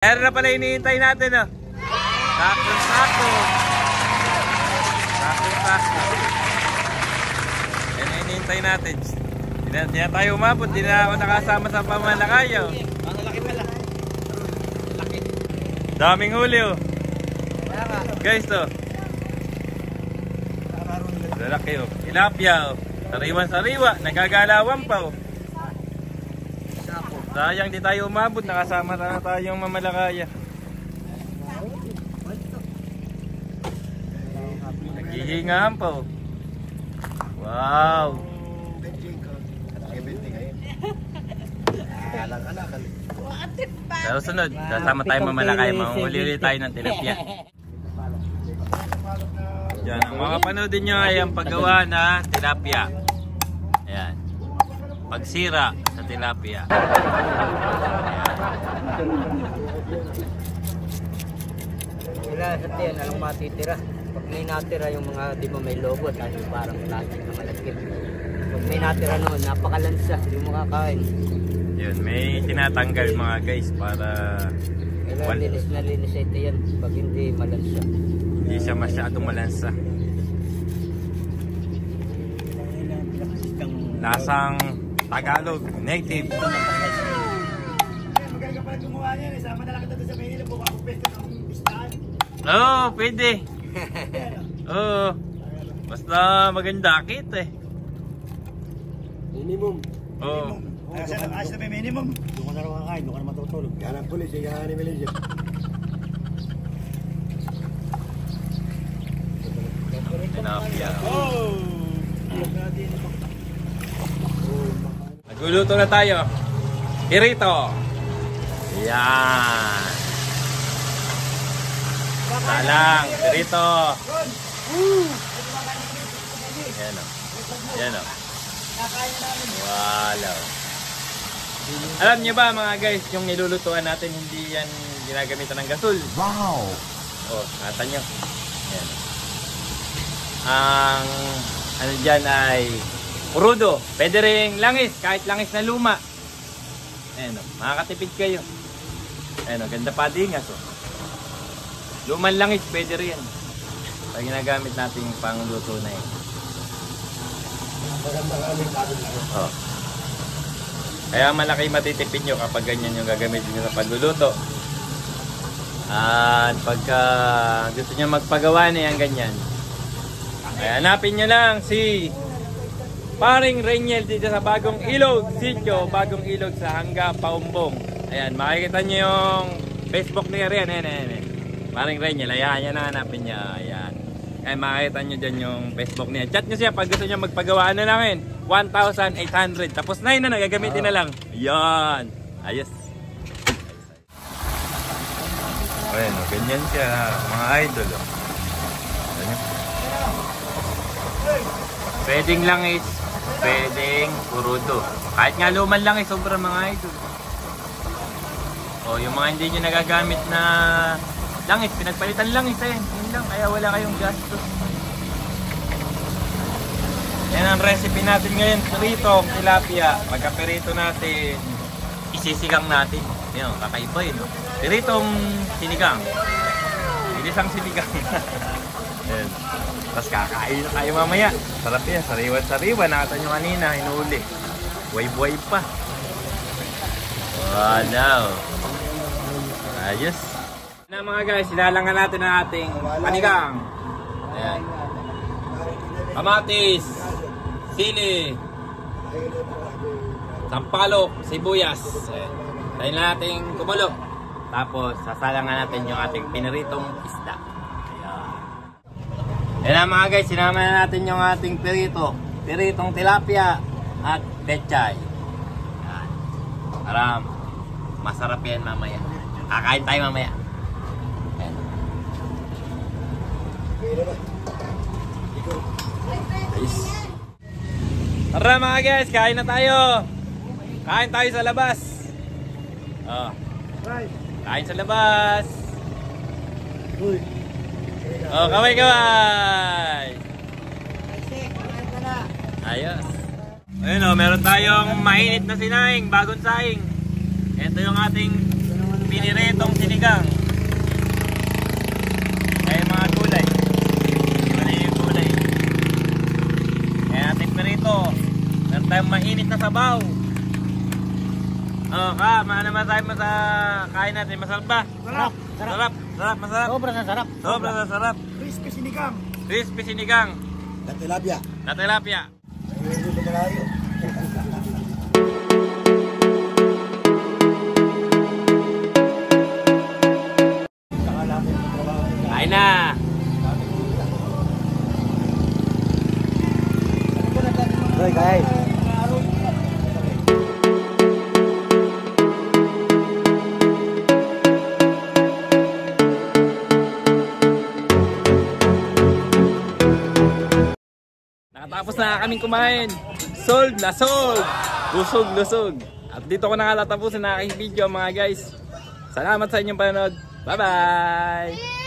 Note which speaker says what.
Speaker 1: Meron na pala hinihintay natin, oh. Sakto. Yan na hinihintay natin. Hindi na tayo umabot. Hindi na ako nakasama sa pamalakayo.
Speaker 2: Ang laki pala. Laki.
Speaker 1: Daming huli, oh. Guys, to. Lalaki, oh. Tilapia, oh. Sariwan-sariwa. Nagagalawan pa, oh. Sayang di tayo umabot, nakasama na tayong mamalakaya. Naghihingahan pa, oh. Wow. Pero sunod, kasama tayong mamalakaya, manghuli ulit tayo ng tilapia. Yan, ang mga panoodin nyo ay ang paggawa na tilapia. Ayan. Pagsira sa tilapia.
Speaker 2: Sila sa tiyan, alang matitira. Pag may natira yung mga di ba may logo, tayo parang plastic na malagkit. Pag may natira noon, napakalansa, hindi mo makakain.
Speaker 1: Yun, may tinatanggal mga guys para
Speaker 2: kailangan linis na linis ito yan pag hindi malansa.
Speaker 1: Hindi siya masyadong malansa. Lasang Tagalog, native.
Speaker 3: Magagawa pala gumawa niyan, isama na lang kita sa Manila, buka ako pwesto ng pistahan.
Speaker 1: Oo, pwede. Oo. Basta maganda kit eh.
Speaker 2: Minimum.
Speaker 1: Oo.
Speaker 3: Ayos na may minimum.
Speaker 2: Doon ka na rin kakain, doon ka na matutulog.
Speaker 3: Yan ang pulis, yan ang Malaysia.
Speaker 1: Tilapia.
Speaker 3: Oh!
Speaker 1: Nagluluto na tayo. Pirito. Yan. Salang, pirito. Yan o. Yan o. Wow. Alam niyo ba mga guys, yung nilulutuan natin hindi yan ginagamitan ng gasol.
Speaker 3: Wow!
Speaker 1: Oh, nata nyo. Yan. Ang ano dyan ay purudo. Pwede rin langis, kahit langis na luma. Ayan o, makakatipid kayo. Ayan o, ganda pa dingas o. Lumang langis, pwede rin. Pag ginagamit natin yung pangluto na yun. Oh. Kaya malaki matitipid nyo kapag ganyan yung gagamitin nyo sa pagluluto. At pagka gusto nyo magpagawa na yan ganyan, ay hanapin nyo lang si Paring Reniel dito sa Bagong Ilog Sitio, Bagong Ilog sa Hangga, Paumbong. Ayan, makikita nyo yung Facebook niya rin. Ayan. Paring Reniel, ayan, yan ang hanapin niya. Ayan. Ayan, makikita nyo dyan yung Facebook niya. Chat nyo siya pag gusto nyo magpagawa na namin. 1,800. Tapos na yun na, gagamitin na lang. Ayan. Ayos. Ayan, ganyan siya mga idol. Ayan. Pwedeng langis, pwedeng purudo. Kahit nga luman langis, sobrang mga idol. O, yung mga hindi nyo nagagamit na langis, pinagpalitan langis eh. Yun lang, kaya wala kayong gastos. Yan ang recipe natin ngayon, piritong tilapia. Pagka-pirito natin, isisigang natin. Yan, kakaiba yun. Piritong sinigang. Bilisang sinigang. Yan. Tapos kakain na tayo mamaya. Sarap yan, sariwan-sariwan. Nakita nyo kanina, hinuli. Buhay-buhay pa. Wow. Ayos. Na mga guys, sinalangan natin ang ating panigang. Ayan. Kamatis, sili, sampalok, sibuyas. Ayan. Tayo na natin kumulo. Tapos sasalangan natin yung ating piniritong isda. Ayan na mga guys, sinama na natin yung ating piritong tilapia at pechay. Ayan. Para masarap yan mamaya. Kakain tayo mamaya. Ayan. Ayos. Tara mga guys, kain na tayo. Kain tayo sa labas. Oh. Kain sa labas. Oh, kaway-kaway. Ayos. Ayun o, meron tayong mainit na sinaing, bagong saing. Ito yung ating piniritong sinigang. Kaya mainit na sabaw. Oh, maano naman tayo sa kain natin. Masarap ba?
Speaker 3: Sarap.
Speaker 1: Sarap. Sarap, masarap.
Speaker 2: Sobra na sarap.
Speaker 1: Sobra na sarap.
Speaker 3: Crispy sinigang.
Speaker 1: Crispy sinigang.
Speaker 3: Na tilapia.
Speaker 1: Na tilapia.
Speaker 3: Dito malayo.
Speaker 1: Kain na.
Speaker 2: Hoy guys.
Speaker 1: Nakatapos na kaming kumain. Sold na sold. Lusog, lusog. At dito ko nakatapusin na aking video mga guys. Salamat sa inyong panonood. Bye-bye!